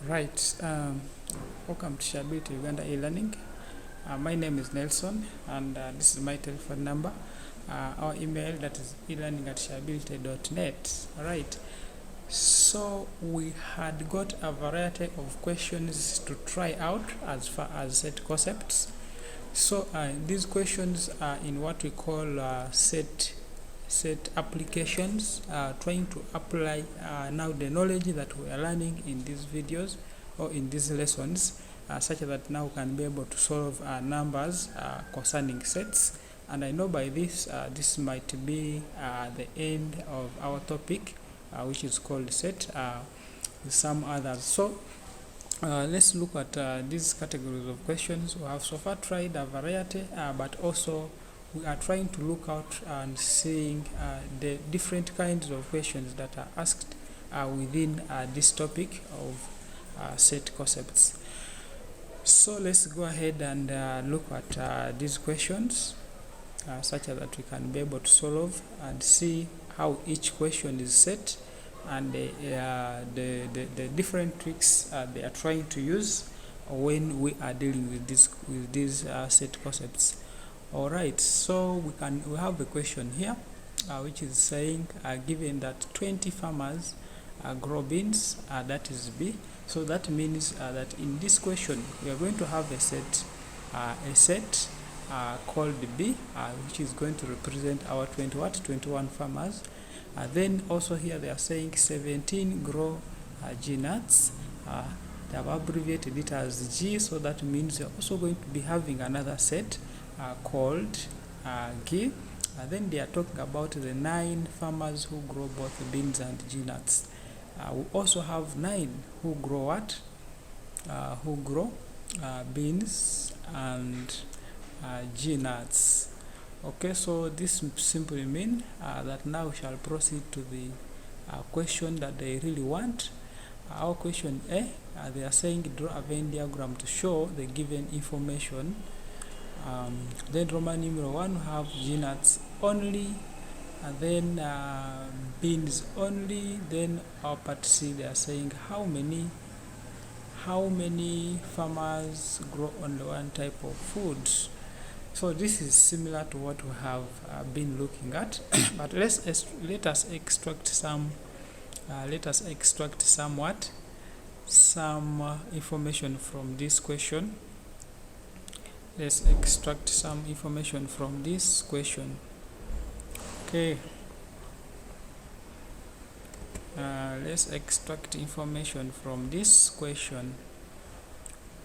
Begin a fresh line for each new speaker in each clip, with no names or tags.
Right. Welcome to Shareability Uganda e-learning. My name is Nelson, and this is my telephone number. Our email, that is elearning@shareability.net. Right. So we had got a variety of questions to try out as far as set concepts. So these questions are in what we call set applications, trying to apply now the knowledge that we are learning in these videos or in these lessons, such that now we can be able to solve numbers concerning sets. And I know by this, this might be the end of our topic, which is called set, with some others. So let's look at these categories of questions. We have so far tried a variety, but also we are trying to look out and seeing the different kinds of questions that are asked within this topic of set concepts. So let's go ahead and look at these questions such that we can be able to solve and see how each question is set, and the different tricks they are trying to use when we are dealing with these set concepts. All right, so we have a question here which is saying given that 20 farmers grow beans, that is B. So that means that in this question we are going to have a set called B, which is going to represent our 21 farmers. Then also here they are saying 17 grow G nuts. They have abbreviated it as G, so that means you're also going to be having another set called G. Then they are talking about the 9 farmers who grow both beans and G nuts. We also have 9 who grow what? Who grow beans and G nuts. Okay, so this simply means that now we shall proceed to the question that they really want. Our question A, they are saying draw a Venn diagram to show the given information. Then Roman numeral 1 we have G nuts only, and then beans only. Then our part C, they are saying how many farmers grow only one type of food. So this is similar to what we have been looking at, but let us extract some information from this question. Let's extract some information from this question. Okay. Let's extract information from this question.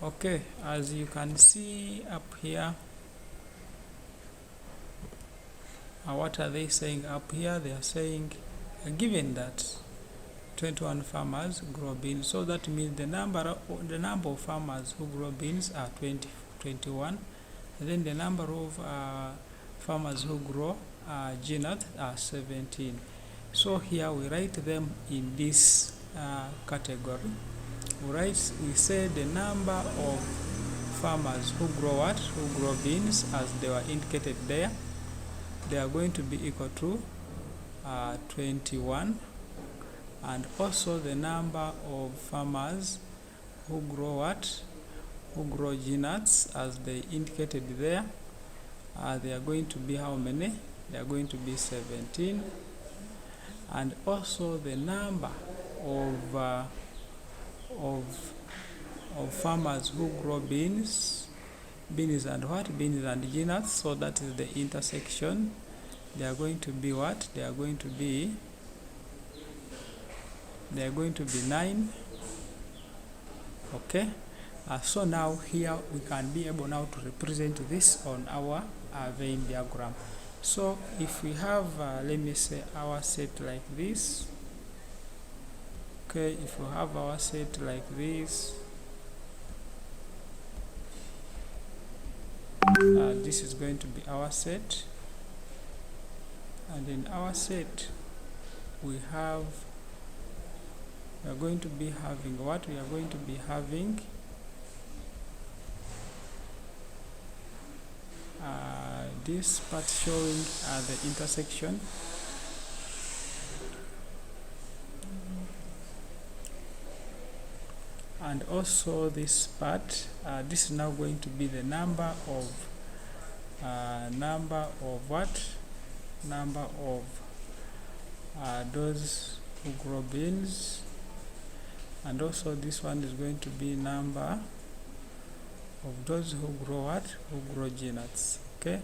Okay, as you can see up here, what are they saying up here? They are saying given that 21 farmers grow beans, so that means the number of farmers who grow beans are 21, and then the number of farmers who grow G nuts are 17. So here we write them in this category. We say the number of farmers who grow beans, as they were indicated there. They are going to be equal to 21, and also the number of farmers who grow G nuts, as they indicated there. They are going to be how many? They are going to be 17, and also the number of farmers who grow beans and G nuts, so that is the intersection. They are going to be what? They are going to be 9. Okay, so now here we can be able now to represent this on our Venn diagram. So if we have let me say our set like this. Okay, if we have our set like this, this is going to be our set, and in our set we are going to be having what? We are going to be having this part showing the intersection, and also this part, this is now going to be the number of those who grow beans, and also this one is going to be number of those who grow G nuts. Okay,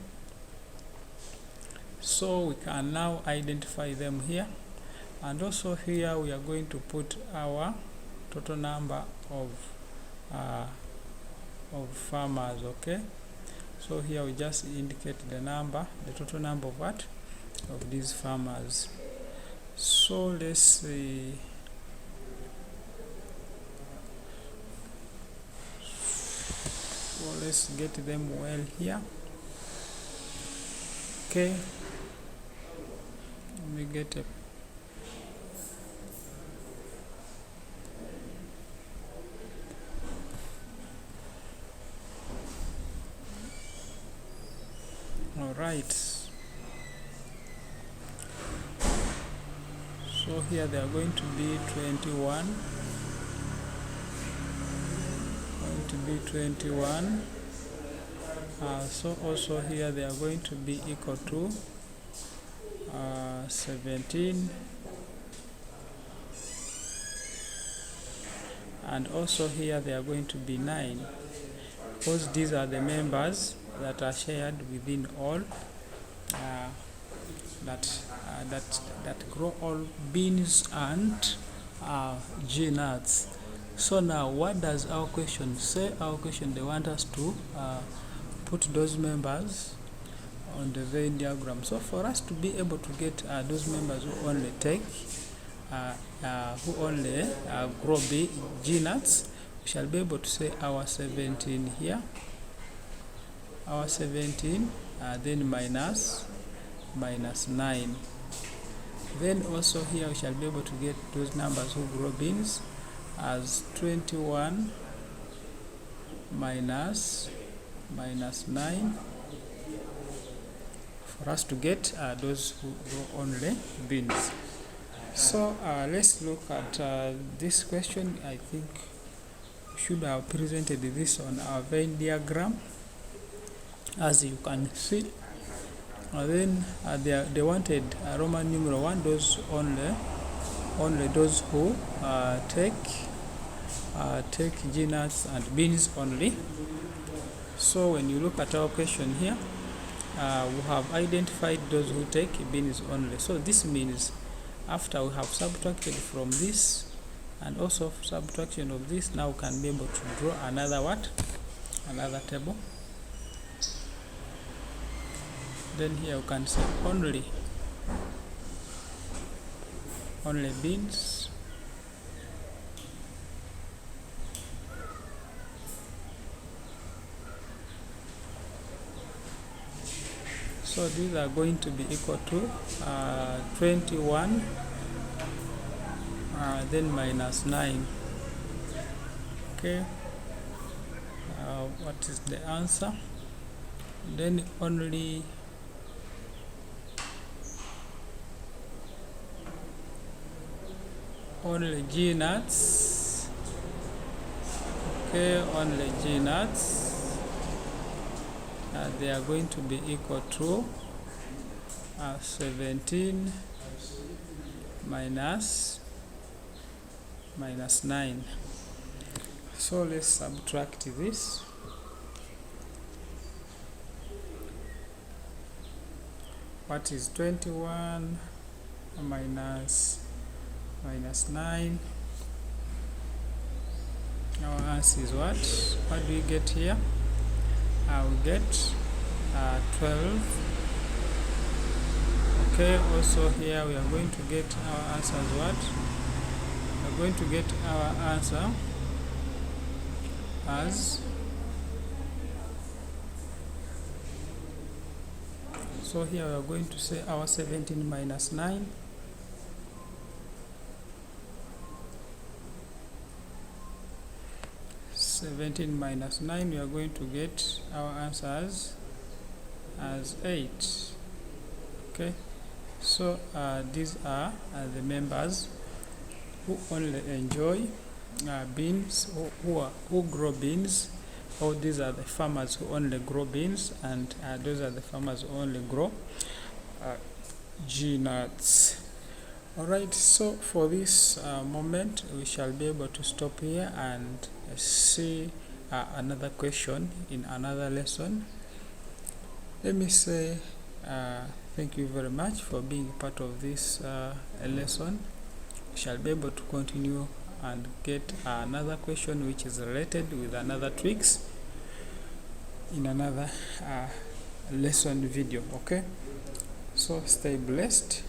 so we can now identify them here, and also here we are going to put our total number of farmers. Okay, so here we just indicate the total number of these farmers. So let's see. So let's get them well here. Okay, let me get a Alright, so here they are going to be 21, so also here they are going to be equal to 17, and also here they are going to be 9, because these are the members that are shared within all that grow all beans and G nuts. So now what does our question say? Our question, they want us to put those members on the Venn diagram. So for us to be able to get those members who only take grow G nuts, we shall be able to say our 17 here, our 17, then minus 9. Then also here we shall be able to get those numbers who grow beans as 21 minus 9, for us to get those who grow only beans. So let's look at this question. I think we should have presented this on our Venn diagram, as you can see. Then they wanted Roman numeral 1, those only those who take G nuts and beans only. So when you look at our question here, we have identified those who take beans only. So this means after we have subtracted from this and also subtraction of this, now we can be able to draw another table. Then here you can say only beans, so these are going to be equal to 21, then minus 9. Okay, what is the answer? Then only G nuts. Okay, only G nuts, they are going to be equal to 17 minus 9. So let's subtract this. What is 21 minus 9? Our answer is what? What do we get here? We get 12. Okay, also here we are going to get our answer as what? We are going to get our answer as, so here we are going to say our 17 minus 9. Minus 9, we are going to get our answers as 8. Okay, so these are the members who only enjoy beans, who grow beans. All these are the farmers who only grow beans, and those are the farmers who only grow G-nuts. Alright, so for this moment we shall be able to stop here and see another question in another lesson. Let me say thank you very much for being part of this lesson. We shall be able to continue and get another question which is related with another tricks in another lesson video. Okay, so stay blessed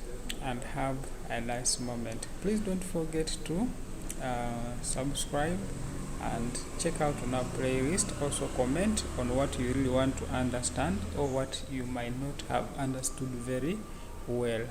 and have a nice moment. Please don't forget to subscribe and check out on our playlist. Also comment on what you really want to understand or what you might not have understood very well.